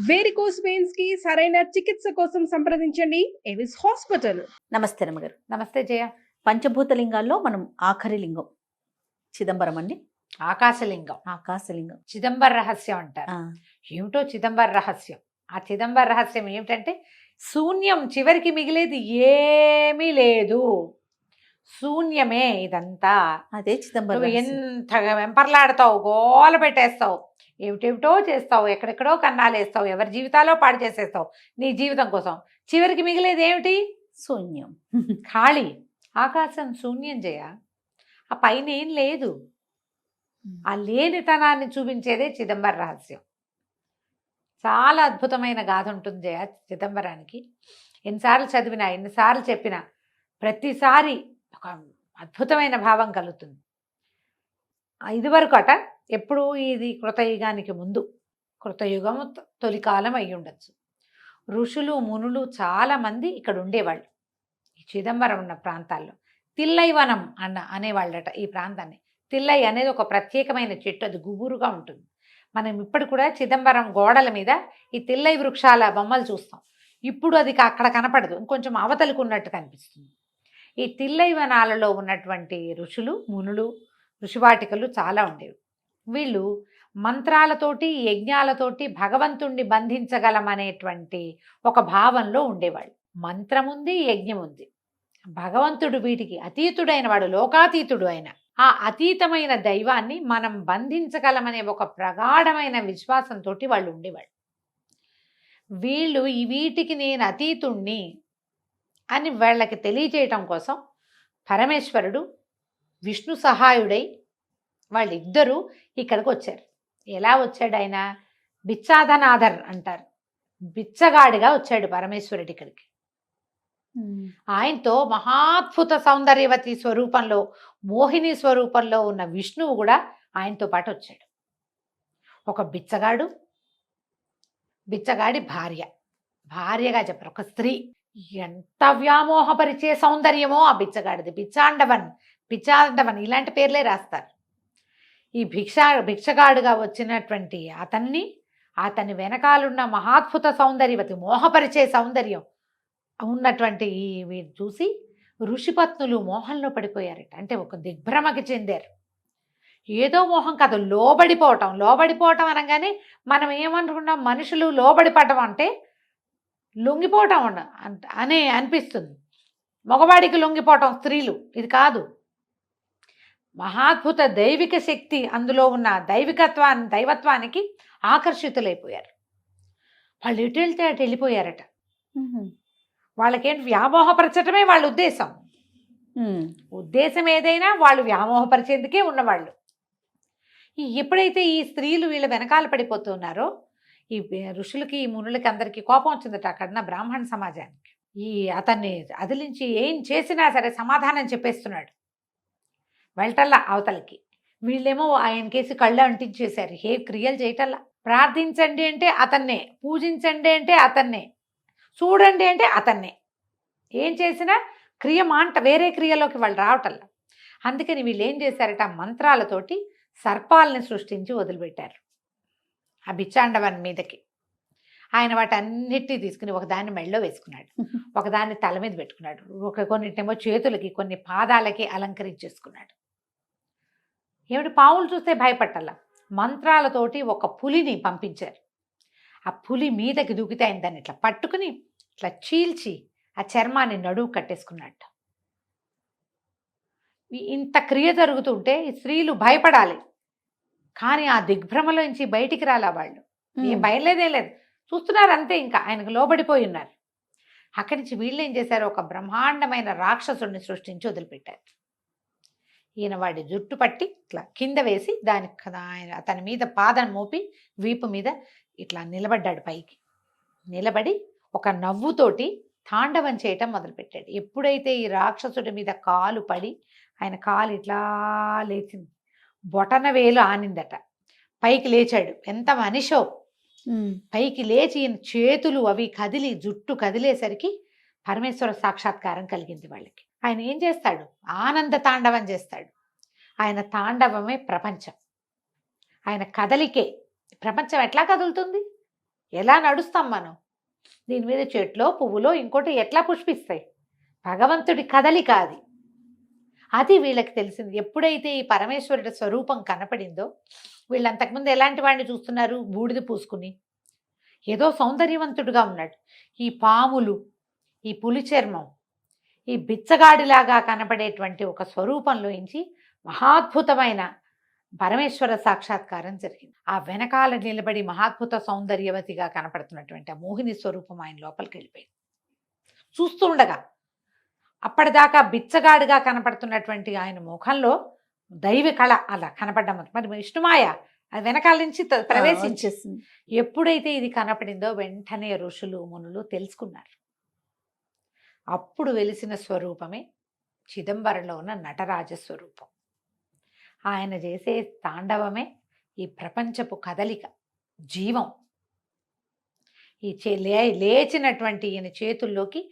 Varicose veins కి సరైన చికిత్స కోసం సంప్రదించండి ఎవిస్ హాస్పిటల్. నమస్తే రమ్మగారు. నమస్తే జయ. పంచభూత లింగాల్లో మనం ఆఖరి లింగం చిదంబరం అండి. ఆకాశలింగం, ఆకాశలింగం, చిదంబర రహస్యం అంటారు. ఏమిటో చిదంబర రహస్యం. ఆ చిదంబర రహస్యం ఏమిటంటే శూన్యం, చివరికి మిగిలేది ఏమీ లేదు, శూన్యమే ఇదంతా. అదే చిదంబరం. నువ్వు ఎంతగా వెంపర్లాడతావు, గోల పెట్టేస్తావు, ఏమిటేమిటో చేస్తావు, ఎక్కడెక్కడో కన్నాలేస్తావు, ఎవరి జీవితాలో పాడు చేసేస్తావు నీ జీవితం కోసం. చివరికి మిగిలేది ఏమిటి? శూన్యం, ఖాళీ. ఆకాశం శూన్యం జయ. ఆ పైన ఏం లేదు. ఆ లేనితనాన్ని చూపించేదే చిదంబర రహస్యం. చాలా అద్భుతమైన గాథ ఉంటుంది జయ చిదంబరానికి. ఎన్నిసార్లు చదివినా, ఎన్నిసార్లు చెప్పినా ప్రతిసారి ఒక అద్భుతమైన భావం కలుగుతుంది. ఇదివరకు అట ఎప్పుడు ఇది కృతయుగానికి ముందు, కృతయుగము తొలికాలం అయి ఉండొచ్చు. ఋషులు మునులు చాలామంది ఇక్కడ ఉండేవాళ్ళు ఈ చిదంబరం ఉన్న ప్రాంతాల్లో. తిల్లైవనం అనేవాళ్ళట ఈ ప్రాంతాన్ని. తిల్లై అనేది ఒక ప్రత్యేకమైన చెట్టు, అది గుబురుగా ఉంటుంది. మనం ఇప్పుడు కూడా చిదంబరం గోడల మీద ఈ తిల్లై వృక్షాల బొమ్మలు చూస్తాం. ఇప్పుడు అది అక్కడ కనపడదు, ఇంకొంచెం అవతలకు ఉన్నట్టు కనిపిస్తుంది. ఈ తిల్లై వనాలలో ఉన్నటువంటి ఋషులు మునులు, ఋషివాటికలు చాలా ఉండేవి. వీళ్ళు మంత్రాలతోటి యజ్ఞాలతోటి భగవంతుణ్ణి బంధించగలమనేటువంటి ఒక భావంలో ఉండేవాళ్ళు. మంత్రం ఉంది, యజ్ఞం ఉంది. భగవంతుడు వీటికి అతీతుడైన వాడు, లోకాతీతుడు అయిన ఆ అతీతమైన దైవాన్ని మనం బంధించగలమనే ఒక ప్రగాఢమైన విశ్వాసంతో వాళ్ళు ఉండేవాళ్ళు. వీళ్ళు వీటికి నేను అతీతుణ్ణి అని వాళ్ళకి తెలియచేయటం కోసం పరమేశ్వరుడు విష్ణు సహాయుడై వాళ్ళిద్దరూ ఇక్కడికి వచ్చారు. ఎలా వచ్చాడు ఆయన? బిచ్చాధనాథర్ అంటారు. బిచ్చగాడిగా వచ్చాడు పరమేశ్వరుడు ఇక్కడికి. ఆయనతో మహాద్భుత సౌందర్యవతి స్వరూపంలో, మోహిని స్వరూపంలో ఉన్న విష్ణువు కూడా ఆయనతో పాటు వచ్చాడు. ఒక బిచ్చగాడు, బిచ్చగాడి భార్య, భార్యగా చెప్పారు, ఒక స్త్రీ. ఎంత వ్యామోహపరిచే సౌందర్యమో ఆ బిచ్చగాడిది. బిచ్చాండవన్ ఇలాంటి పేర్లే రాస్తారు. ఈ భిక్షగాడుగా వచ్చినటువంటి అతని వెనకాలన్న మహాద్భుత సౌందర్యవతి, మోహపరిచే సౌందర్యం ఉన్నటువంటి వీరు చూసి ఋషిపత్నులు మోహంలో పడిపోయారట. అంటే ఒక దిగ్భ్రమకి చెందారు. ఏదో మోహం కాదు, లోబడిపోవటం. లోబడిపోవటం అనగానే మనం ఏమనుకున్నాం, మనుషులు లోబడిపడటం అంటే లొంగిపోవటం అనే అనిపిస్తుంది. మగవాడికి లొంగిపోవటం స్త్రీలు, ఇది కాదు. మహాద్భుత దైవిక శక్తి అందులో ఉన్న దైవత్వానికి ఆకర్షితులైపోయారు. వాళ్ళు ఎటు వెళ్తే అటు వెళ్ళిపోయారట. వాళ్ళకేంటి, వ్యామోహపరచటమే వాళ్ళ ఉద్దేశం. ఉద్దేశం ఏదైనా వాళ్ళు వ్యామోహపరిచేందుకే ఉన్నవాళ్ళు. ఎప్పుడైతే ఈ స్త్రీలు వీళ్ళ వెనకాల పడిపోతున్నారో ఈ ఋషులకి, ఈ మునులకి అందరికీ కోపం వచ్చిందట అక్కడున్న బ్రాహ్మణ సమాజానికి. అతన్ని అదిలించి ఏం చేసినా సరే సమాధానం చెప్పేస్తున్నాడు. వెళ్ళటల్లా అవతలకి. వీళ్ళేమో ఆయన కేసి కళ్ళు అంటించేశారు, ఏ క్రియలు చేయటల్లా. ప్రార్థించండి అంటే అతన్నే, పూజించండి అంటే అతన్నే, చూడండి అంటే అతన్నే. ఏం చేసినా క్రియ మాంట, వేరే క్రియలోకి వాళ్ళు రావటల్లా. అందుకని వీళ్ళు ఏం చేశారట, మంత్రాలతోటి సర్పాలని సృష్టించి వదిలిపెట్టారు ఆ బిచ్చాండవన్ మీదకి. ఆయన వాటన్నిటినీ తీసుకుని ఒకదాన్ని మెళ్ళో వేసుకున్నాడు, ఒకదాన్ని తల మీద పెట్టుకున్నాడు, కొన్నిటేమో చేతులకి, కొన్ని పాదాలకి అలంకరించేసుకున్నాడు. ఏమిటి, పావులు చూస్తే భయపట్టాల. మంత్రాలతోటి ఒక పులిని పంపించారు. ఆ పులి మీదకి దూకితే ఆయన దాన్ని ఇట్లా పట్టుకుని ఇట్లా చీల్చి ఆ చర్మాన్ని నడువు కట్టేసుకున్నట్టు. ఇంత క్రియ జరుగుతుంటే ఈ స్త్రీలు భయపడాలి, కానీ ఆ దిగ్భ్రమలోంచి బయటికి రాలా వాళ్ళు. ఏం భయలేదేం లేదు, చూస్తున్నారు అంతే. ఇంకా ఆయనకు లోబడిపోయి ఉన్నారు. అక్కడి నుంచి వీళ్ళు ఏం చేశారు, ఒక బ్రహ్మాండమైన రాక్షసుడిని సృష్టించి వదిలిపెట్టారు. ఈయన వాడి జుట్టు పట్టి ఇట్లా కింద వేసి అతని మీద పాదం మోపి వీపు మీద ఇట్లా నిలబడ్డాడు. పైకి నిలబడి ఒక నవ్వుతోటి తాండవం చేయటం మొదలుపెట్టాడు. ఎప్పుడైతే ఈ రాక్షసుడి మీద కాలు పడి ఆయన కాలు ఇట్లా లేచింది, బొటన వేలు ఆనిందట, పైకి లేచాడు. ఎంత మనిషో! పైకి లేచి చేతులు అవి కదిలి, జుట్టు కదిలేసరికి పరమేశ్వర సాక్షాత్కారం కలిగింది వాళ్ళకి. ఆయన ఏం చేస్తాడు, ఆనంద తాండవం చేస్తాడు. ఆయన తాండవమే ప్రపంచం, ఆయన కదలికే ప్రపంచం. ఎట్లా కదులుతుంది? ఎలా నడుస్తాం మనం? దీని మీద చెట్లో పువ్వులో ఇంకోటి ఎట్లా పుష్పిస్తాయి? భగవంతుడి కదలిక అది. అది వీళ్ళకి తెలిసింది. ఎప్పుడైతే ఈ పరమేశ్వరుడి స్వరూపం కనపడిందో, వీళ్ళు అంతకుముందు ఎలాంటి వాడిని చూస్తున్నారు? బూడిద పూసుకుని ఏదో సౌందర్యవంతుడుగా ఉన్నాడు. ఈ పాములు, ఈ పులి చర్మం, ఈ బిచ్చగాడిలాగా కనపడేటువంటి ఒక స్వరూపంలోంచి మహాద్భుతమైన పరమేశ్వర సాక్షాత్కారం జరిగింది. ఆ వెనకాల నిలబడి మహాద్భుత సౌందర్యవతిగా కనపడుతున్నటువంటి ఆ మోహిని స్వరూపం ఆయన లోపలికి వెళ్ళిపోయింది. చూస్తూ ఉండగా అప్పటిదాకా బిచ్చగాడిగా కనపడుతున్నటువంటి ఆయన ముఖంలో దైవ కళ అలా కనపడ్డం. మరి విష్ణుమాయ అది వెనకాల నుంచి ప్రవేశించి వచ్చేసింది. ఎప్పుడైతే ఇది కనపడిందో వెంటనే ఋషులు మునులు తెలుసుకున్నారు. అప్పుడు వెలిసిన స్వరూపమే చిదంబరంలో ఉన్న నటరాజ స్వరూపం. ఆయన చేసే తాండవమే ఈ ప్రపంచపు కదలిక, జీవం. ఈ లేచినటువంటి ఈయన చేతుల్లోకి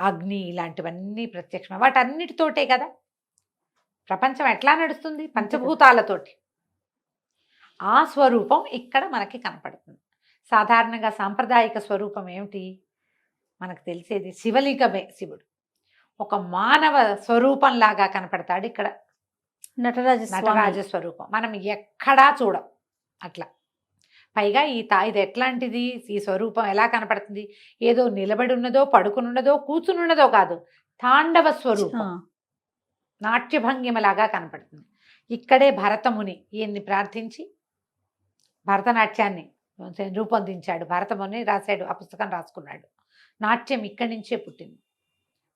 అగ్ని ఇలాంటివన్నీ ప్రత్యక్షం. వాటన్నిటితోటే కదా ప్రపంచం ఎట్లా నడుస్తుంది? పంచభూతాలతోటి. ఆ స్వరూపం ఇక్కడ మనకి కనపడుతుంది. సాధారణంగా సాంప్రదాయిక స్వరూపం ఏమిటి? మనకు తెలిసేది శివలింగమే. శివుడు ఒక మానవ స్వరూపంలాగా కనపడతాడు. ఇక్కడ నటరాజ స్వరూపం మనం ఎక్కడా చూడం అట్లా. పైగా ఇది ఎట్లాంటిది? ఈ స్వరూపం ఎలా కనపడుతుంది? ఏదో నిలబడి ఉన్నదో, పడుకునున్నదో, కూర్చునున్నదో కాదు. తాండవ స్వరూపం, నాట్యభంగిమలాగా కనపడుతుంది. ఇక్కడే భరతముని ఈయన్ని ప్రార్థించి భరతనాట్యాన్ని రూపొందించాడు. భరతముని రాశాడు, ఆ పుస్తకం రాసుకున్నాడు. నాట్యం ఇక్కడి నుంచే పుట్టింది.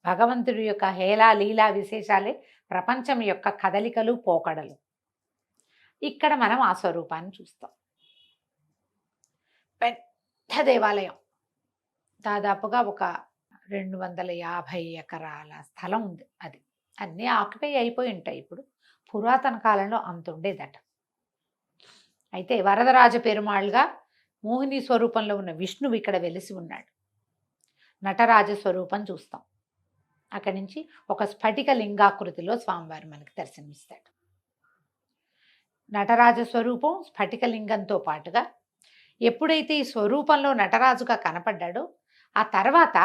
భగవంతుడి యొక్క హేళా లీలా విశేషాలే ప్రపంచం యొక్క కదలికలు, పోకడలు. ఇక్కడ మనం ఆ స్వరూపాన్ని చూస్తాం. పెద్ద దేవాలయం, దాదాపుగా ఒక 250 ఎకరాల స్థలం ఉంది. అది అన్నీ ఆక్యుపై అయిపోయి ఉంటాయి. ఇప్పుడు పురాతన కాలంలో అంత ఉండేదట. అయితే వరదరాజ పెరుమాళ్గా మోహిని స్వరూపంలో ఉన్న విష్ణువు ఇక్కడ వెలిసి ఉన్నాడు. నటరాజ స్వరూపం చూస్తాం. అక్కడి నుంచి ఒక స్ఫటిక లింగాకృతిలో స్వామివారు మనకి దర్శనమిస్తాడు. నటరాజ స్వరూపం స్ఫటిక లింగంతో పాటుగా ఎప్పుడైతే ఈ స్వరూపంలో నటరాజుగా కనపడ్డాడో ఆ తర్వాత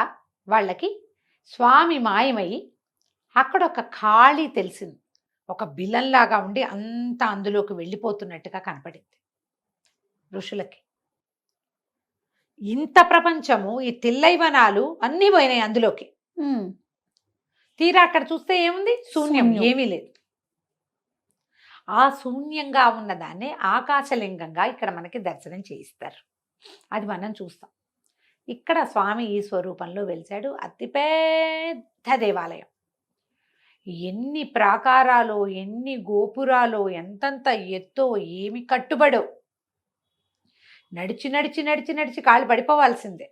వాళ్ళకి స్వామి మాయమయ్యి అక్కడ ఒక ఖాళీ తెలిసింది. ఒక బిలంలాగా ఉండి అంతా అందులోకి వెళ్ళిపోతున్నట్టుగా కనపడింది ఋషులకి. ఇంత ప్రపంచము, ఈ తిల్లైవనాలు అన్నీ పోయినాయి అందులోకి. తీరా అక్కడ చూస్తే ఏముంది? శూన్యం, ఏమీ లేదు. ఆ శూన్యంగా ఉన్నదాన్ని ఆకాశలింగంగా ఇక్కడ మనకి దర్శనం చేయిస్తారు. అది మనం చూస్తాం. ఇక్కడ స్వామి ఈ స్వరూపంలో వెలిశాడు. అతిపెద్ద దేవాలయం. ఎన్ని ప్రాకారాలో, ఎన్ని గోపురాలో, ఎంతంత ఎత్తో, ఏమి కట్టుబడో. నడిచి నడిచి నడిచి నడిచి కాళ్ళు పడిపోవాల్సిందే.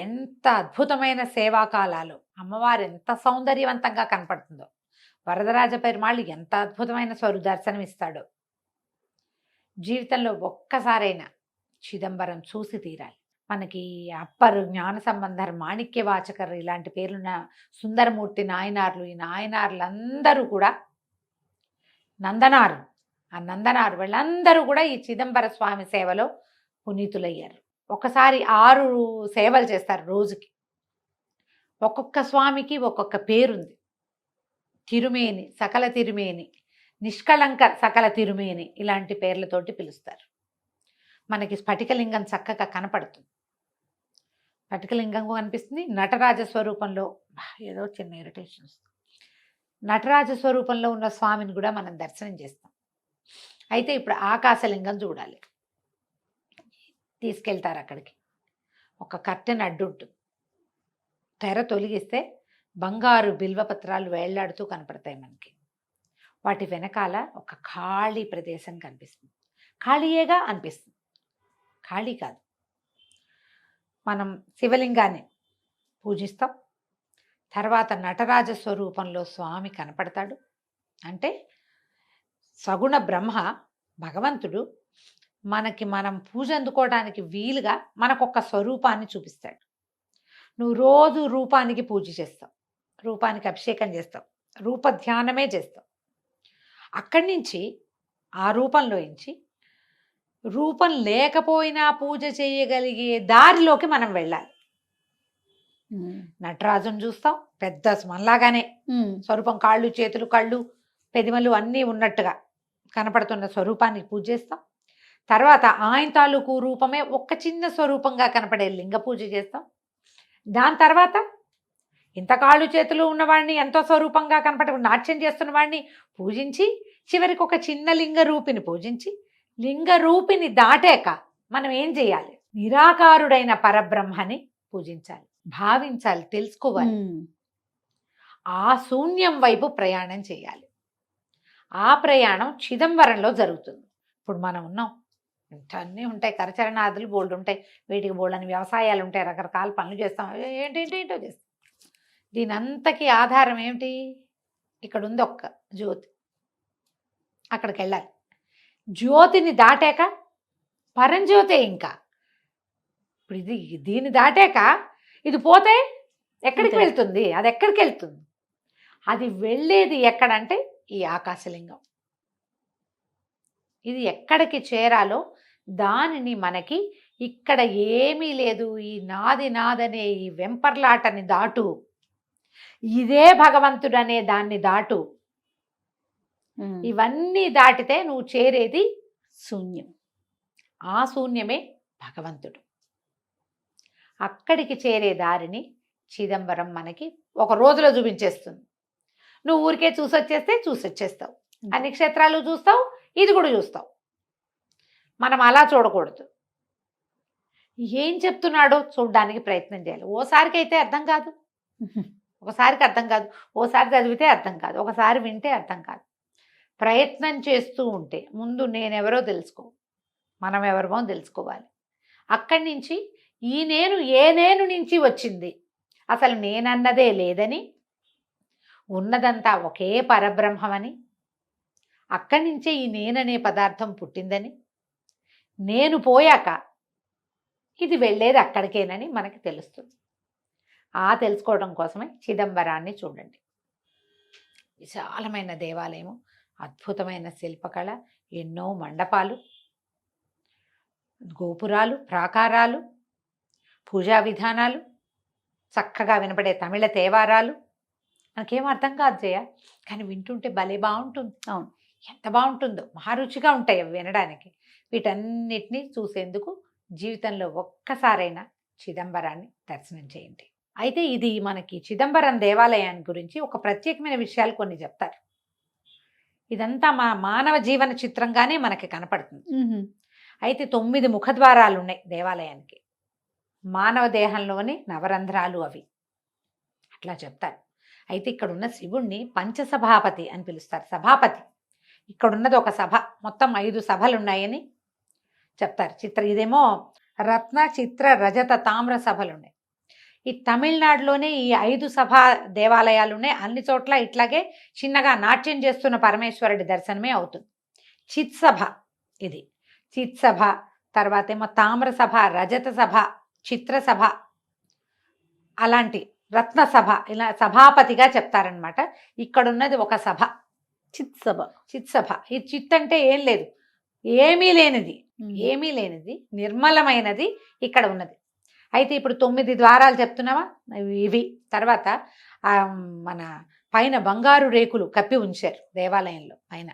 ఎంత అద్భుతమైన సేవాకాలాలు. అమ్మవారు ఎంత సౌందర్యవంతంగా కనపడుతుందో. వరదరాజ పెరుమాళ్ళు ఎంత అద్భుతమైన దర్శనం ఇస్తాడో. జీవితంలో ఒక్కసారైనా చిదంబరం చూసి తీరాలి. మనకి అప్పరు, జ్ఞాన సంబంధర్, మాణిక్య వాచకర్ ఇలాంటి పేర్లున్న సుందరమూర్తి నాయనార్లు, ఈ నాయనార్లందరూ కూడా నందనారు, ఆ నందనారు వీళ్ళందరూ కూడా ఈ చిదంబర స్వామి సేవలో పునీతులయ్యారు. ఒకసారి 6 సేవలు చేస్తారు రోజుకి. ఒక్కొక్క స్వామికి ఒక్కొక్క పేరుంది. తిరుమేని, సకల తిరుమేని, నిష్కళంక సకల తిరుమేని ఇలాంటి పేర్లతోటి పిలుస్తారు. మనకి స్ఫటికలింగం చక్కగా కనపడుతుంది. స్ఫటికలింగం కనిపిస్తుంది. నటరాజ స్వరూపంలో ఏదో చిన్న ఇరిటేషన్ వస్తుంది. నటరాజ స్వరూపంలో ఉన్న స్వామిని కూడా మనం దర్శనం చేస్తాం. అయితే ఇప్పుడు ఆకాశలింగం చూడాలి. తీసుకెళ్తారు అక్కడికి. ఒక కర్టెన్ అడ్డు ఉంటుంది. తెర తొలగిస్తే బంగారు బిల్వపత్రాలు వేళ్లాడుతూ కనపడతాయి మనకి. వాటి వెనకాల ఒక ఖాళీ ప్రదేశం కనిపిస్తుంది. ఖాళీయేగా అనిపిస్తుంది, ఖాళీ కాదు. మనం శివలింగాన్ని పూజిస్తాం. తర్వాత నటరాజ స్వరూపంలో స్వామి కనపడతాడు. అంటే సగుణ బ్రహ్మ భగవంతుడు మనం పూజ అందుకోవడానికి వీలుగా మనకొక స్వరూపాన్ని చూపిస్తాడు. నువ్వు రోజు రూపానికి పూజ చేస్తావు, రూపానికి అభిషేకం చేస్తావు, రూప ధ్యానమే చేస్తావు. అక్కడి నుంచి ఆ రూపంలో నుంచి రూపం లేకపోయినా పూజ చేయగలిగే దారిలోకి మనం వెళ్ళాలి. నటరాజును చూస్తాం, పెద్ద మనలాగానే స్వరూపం, కాళ్ళు చేతులు కళ్ళు పెదిమలు అన్నీ ఉన్నట్టుగా కనపడుతున్న స్వరూపానికి పూజ చేస్తాం. తర్వాత ఆయన తాలూకు రూపమే ఒక్క చిన్న స్వరూపంగా కనపడే లింగ పూజ చేస్తాం. దాని తర్వాత ఇంత కాళ్ళు చేతులు ఉన్నవాడిని ఎంతో స్వరూపంగా కనపడే నాట్యం చేస్తున్న వాడిని పూజించి చివరికి ఒక చిన్న లింగ రూపిని పూజించి లింగ రూపిని దాటాక మనం ఏం చేయాలి? నిరాకారుడైన పరబ్రహ్మని పూజించాలి, భావించాలి, తెలుసుకోవాలి. ఆ శూన్యం వైపు ప్రయాణం చేయాలి. ఆ ప్రయాణం చిదంబరంలో జరుగుతుంది. ఇప్పుడు మనం ఉన్నాం, అన్నీ ఉంటాయి, కరచరణాదులు బోల్డ్ ఉంటాయి, వీటికి బోల్డ్ అని వ్యవసాయాలు ఉంటాయి, రకరకాల పనులు చేస్తాం, ఏంటో చేస్తాం. దీని అంతకి ఆధారం ఏమిటి? ఇక్కడ ఉంది ఒక్క జ్యోతి, అక్కడికి వెళ్ళాలి. జ్యోతిని దాటాక పరంజ్యోతే. ఇంకా ఇప్పుడు దీన్ని దాటాక ఇది పోతే ఎక్కడికి వెళ్తుంది? అది ఎక్కడికి వెళ్తుంది? అది వెళ్ళేది ఎక్కడంటే ఈ ఆకాశలింగం. ఇది ఎక్కడికి చేరాలో దానిని మనకి ఇక్కడ ఏమీ లేదు, ఈ నాదనే ఈ వెంపర్లాటని దాటు, ఇదే భగవంతుడనే దాన్ని దాటు, ఇవన్నీ దాటితే నువ్వు చేరేది శూన్యం. ఆ శూన్యమే భగవంతుడు. అక్కడికి చేరే దారిని చిదంబరం మనకి ఒక రోజులో చూపించేస్తుంది. నువ్వు ఊరికే చూసొచ్చేస్తావు, అన్ని క్షేత్రాలు చూస్తావు, ఇది కూడా చూస్తావు. మనం అలా చూడకూడదు. ఏం చెప్తున్నాడో చూడడానికి ప్రయత్నం చేయాలి. ఓసారికి అయితే అర్థం కాదు, ఒకసారికి అర్థం కాదు, ఓసారి చదివితే అర్థం కాదు, ఒకసారి వింటే అర్థం కాదు. ప్రయత్నం చేస్తూ ఉంటే ముందు నేనెవరో తెలుసుకో, మనం ఎవరమో తెలుసుకోవాలి. అక్కడి నుంచి ఈ నేను ఏ నేను నుంచి వచ్చింది, అసలు నేనన్నదే లేదని, ఉన్నదంతా ఒకే పరబ్రహ్మమని, అక్కడి నుంచే ఈ నేననే పదార్థం పుట్టిందని, నేను పోయాక ఇది వెళ్ళేది అక్కడికేనని మనకి తెలుస్తుంది. ఆ తెలుసుకోవడం కోసమే చిదంబరాన్ని చూడండి. విశాలమైన దేవాలయము, అద్భుతమైన శిల్పకళ, ఎన్నో మండపాలు, గోపురాలు, ప్రాకారాలు, పూజా విధానాలు, చక్కగా వినపడే తమిళ తేవారాలు. మనకేం అర్థం కాదు జయ, కానీ వింటుంటే భలే బాగుంటుంది. అవును, ఎంత బాగుంటుందో, మహారుచిగా ఉంటాయి అవి వినడానికి. వీటన్నిటినీ చూసేందుకు జీవితంలో ఒక్కసారైనా చిదంబరాన్ని దర్శనం చేయండి. అయితే ఇది మనకి చిదంబరం దేవాలయాన్ని గురించి ఒక ప్రత్యేకమైన విషయాలు కొన్ని చెప్తారు. ఇదంతా మానవ జీవన చిత్రంగానే మనకి కనపడుతుంది. అయితే 9 ముఖద్వారాలు ఉన్నాయి దేవాలయానికి. మానవ దేహంలోని నవరంధ్రాలు అవి, అట్లా చెప్తారు. అయితే ఇక్కడున్న శివుణ్ణి పంచసభాపతి అని పిలుస్తారు. సభాపతి, ఇక్కడున్నది ఒక సభ, మొత్తం 5 సభలు ఉన్నాయని చెప్తారు. ఇదేమో రత్న, చిత్ర, రజత, తామ్ర సభలు ఉన్నాయి. ఈ తమిళనాడులోనే ఈ 5 సభా దేవాలయాలు ఉన్నాయి. అన్ని చోట్ల ఇట్లాగే చిన్నగా నాట్యం చేస్తున్న పరమేశ్వరుడి దర్శనమే అవుతుంది. చిత్సభ, ఇది చిత్సభ, తర్వాత ఏమో తామ్ర సభ, రజత సభ, చిత్రసభ, అలాంటి రత్నసభ, ఇలా సభాపతిగా చెప్తారనమాట. ఇక్కడున్నది ఒక సభ, చిత్సభ. ఈ చిత్ అంటే ఏం లేదు, ఏమీ లేనిది నిర్మలమైనది ఇక్కడ ఉన్నది. అయితే ఇప్పుడు 9 ద్వారాలు చెప్తున్నావా ఇవి. తర్వాత మన పైన బంగారు రేకులు కప్పి ఉంచారు దేవాలయంలో పైన.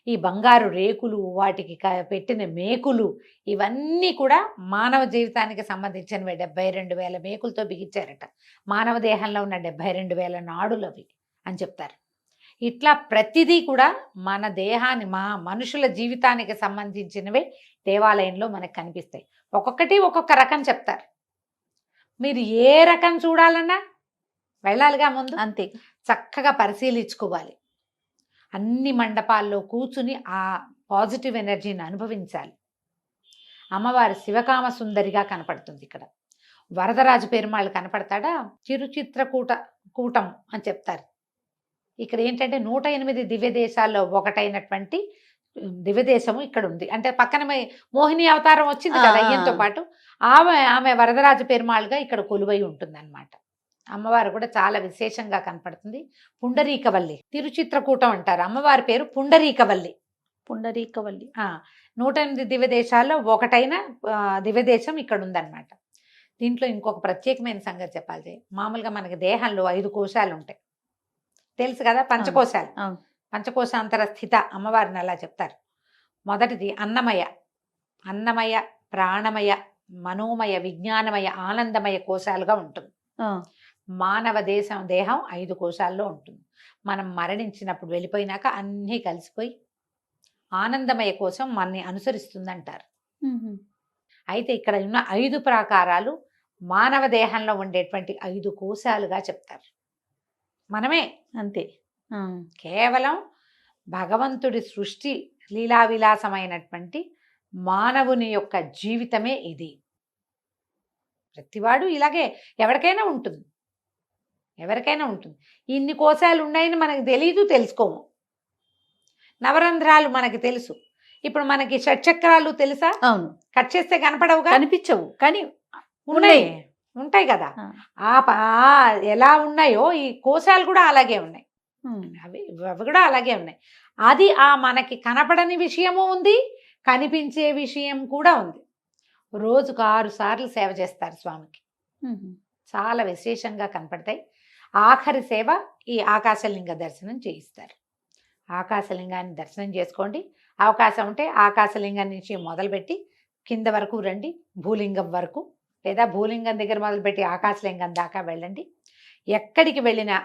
ఈ బంగారు రేకులు, వాటికి పెట్టిన మేకులు, ఇవన్నీ కూడా మానవ జీవితానికి సంబంధించినవి. 72,000 మేకులతో బిగించారట. మానవ దేహంలో ఉన్న 72,000 నాడులు అవి అని చెప్తారు. ఇట్లా ప్రతిదీ కూడా మన దేహాన్ని, మనుషుల జీవితానికి సంబంధించినవే దేవాలయంలో మనకు కనిపిస్తాయి. ఒక్కొక్కటి ఒక్కొక్క రకం చెప్తారు. మీరు ఏ రకం చూడాలన్నా వెళ్ళాలిగా ముందు, అంతే చక్కగా పరిశీలించుకోవాలి. అన్ని మండపాల్లో కూర్చుని ఆ పాజిటివ్ ఎనర్జీని అనుభవించాలి. అమ్మవారు శివకామ సుందరిగా కనపడుతుంది. ఇక్కడ వరదరాజు పెరుమాళ్ళు కనపడతాడా, కూటం అని చెప్తారు. ఇక్కడ ఏంటంటే 108 దివ్య దేశాల్లో ఒకటైనటువంటి దివ్యదేశము ఇక్కడ ఉంది. అంటే పక్కన మోహిని అవతారం వచ్చింది కదా అయ్యంతో పాటు, ఆమె వరదరాజు పెరుమాళ్ళుగా ఇక్కడ కొలువై ఉంటుంది అన్నమాట. అమ్మవారు కూడా చాలా విశేషంగా కనపడుతుంది. పుండరీకవల్లి, తిరుచిత్రకూటం అంటారు. అమ్మవారి పేరు పుండరీకవల్లి. పుండరీకవల్లి. 108 దివ్య దేశాల్లో ఒకటైన దివ్యదేశం ఇక్కడ ఉందన్నమాట. దీంట్లో ఇంకొక ప్రత్యేకమైన సంగతి చెప్పాలి. మామూలుగా మనకి దేహంలో 5 కోశాలు ఉంటాయి, తెలుసు కదా, పంచకోశాలు. అవును. పంచకోశాంతర స్థిత అమ్మవారిని అలా చెప్తారు. మొదటిది అన్నమయ, అన్నమయ, ప్రాణమయ, మనోమయ, విజ్ఞానమయ, ఆనందమయ కోశాలుగా ఉంటుంది. ఆ, మానవ దేహం 5 కోశాల్లో ఉంటుంది. మనం మరణించినప్పుడు వెళ్ళిపోయినాక అన్నీ కలిసిపోయి ఆనందమయ కోసం మనని అనుసరిస్తుందంటారు. మ్మ్. అయితే ఇక్కడ ఉన్న 5 ప్రాకారాలు మానవ దేహంలో ఉండేటువంటి 5 కోశాలుగా చెప్తారు. మనమే అంతే. ఆ, కేవలం భగవంతుడి సృష్టి లీలా విలాసమైనటువంటి మానవుని యొక్క జీవితమే ఇది. ప్రతివాడు ఇలాగే ఎవరికైనా ఉంటుంది, ఎవరికైనా ఉంటుంది. ఇన్ని కోశాలు ఉన్నాయని మనకు తెలియదు, తెలుసుకోము. నవరంధ్రాలు మనకి తెలుసు. ఇప్పుడు మనకి షట్చక్రాలు తెలుసా? అవును. కట్ చేస్తే కనపడవుగా, కనిపించవు కానీ ఉన్నాయి, ఉంటాయి కదా. ఎలా ఉన్నాయో ఈ కోశాలు కూడా అలాగే ఉన్నాయి. మ్మ్. అవి కూడా అలాగే ఉన్నాయి. అది మనకి కనపడని విషయము ఉంది, కనిపించే విషయం కూడా ఉంది. రోజుకు 6 సార్లు సేవ చేస్తారు స్వామికి. మ్మ్. చాలా విశేషంగా కనపడతాయి. ఆఖరి సేవ ఈ ఆకాశలింగ దర్శనం చేయిస్తారు. ఆకాశలింగాన్ని దర్శనం చేసుకోండి. అవకాశం ఉంటే ఆకాశలింగం నుంచి మొదలుపెట్టి కింద వరకు రండి, భూలింగం వరకు, లేదా భూలింగం దగ్గర మొదలుపెట్టి ఆకాశలింగం దాకా వెళ్ళండి. ఎక్కడికి వెళ్ళినా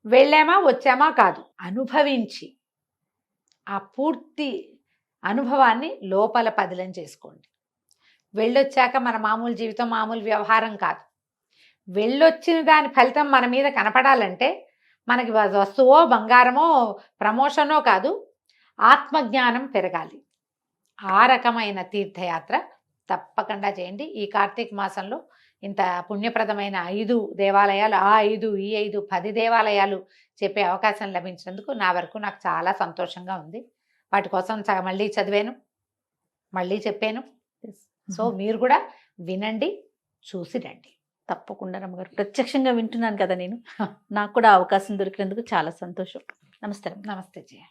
వెళ్ళామా వచ్చామా కాదు, అనుభవించి ఆ పూర్తి అనుభవాన్ని లోపల పదిలం చేసుకోండి. వెళ్ళొచ్చాక మన మామూలు జీవితం, మామూలు వ్యవహారం కాదు. వెళ్ళొచ్చిన దాని ఫలితం మన మీద కనపడాలంటే మనకి వస్తువో, బంగారమో, ప్రమోషనో కాదు, ఆత్మజ్ఞానం పెరగాలి. ఆ రకమైన తీర్థయాత్ర తప్పకుండా చేయండి. ఈ కార్తీక మాసంలో ఇంత పుణ్యప్రదమైన 5 దేవాలయాలు, ఆ 5, ఈ 5, 10 దేవాలయాలు చెప్పే అవకాశం లభించినందుకు నా వరకు నాకు చాలా సంతోషంగా ఉంది. వాటి కోసం మళ్ళీ చదివాను, మళ్ళీ చెప్పాను. సో మీరు కూడా వినండి, చూసి రండి. తప్పకుండా రమ్మగారు. ప్రత్యక్షంగా వింటున్నాను కదా నేను. నాకు కూడా అవకాశం దొరికినందుకు చాలా సంతోషం. నమస్కారం. నమస్తే జయ.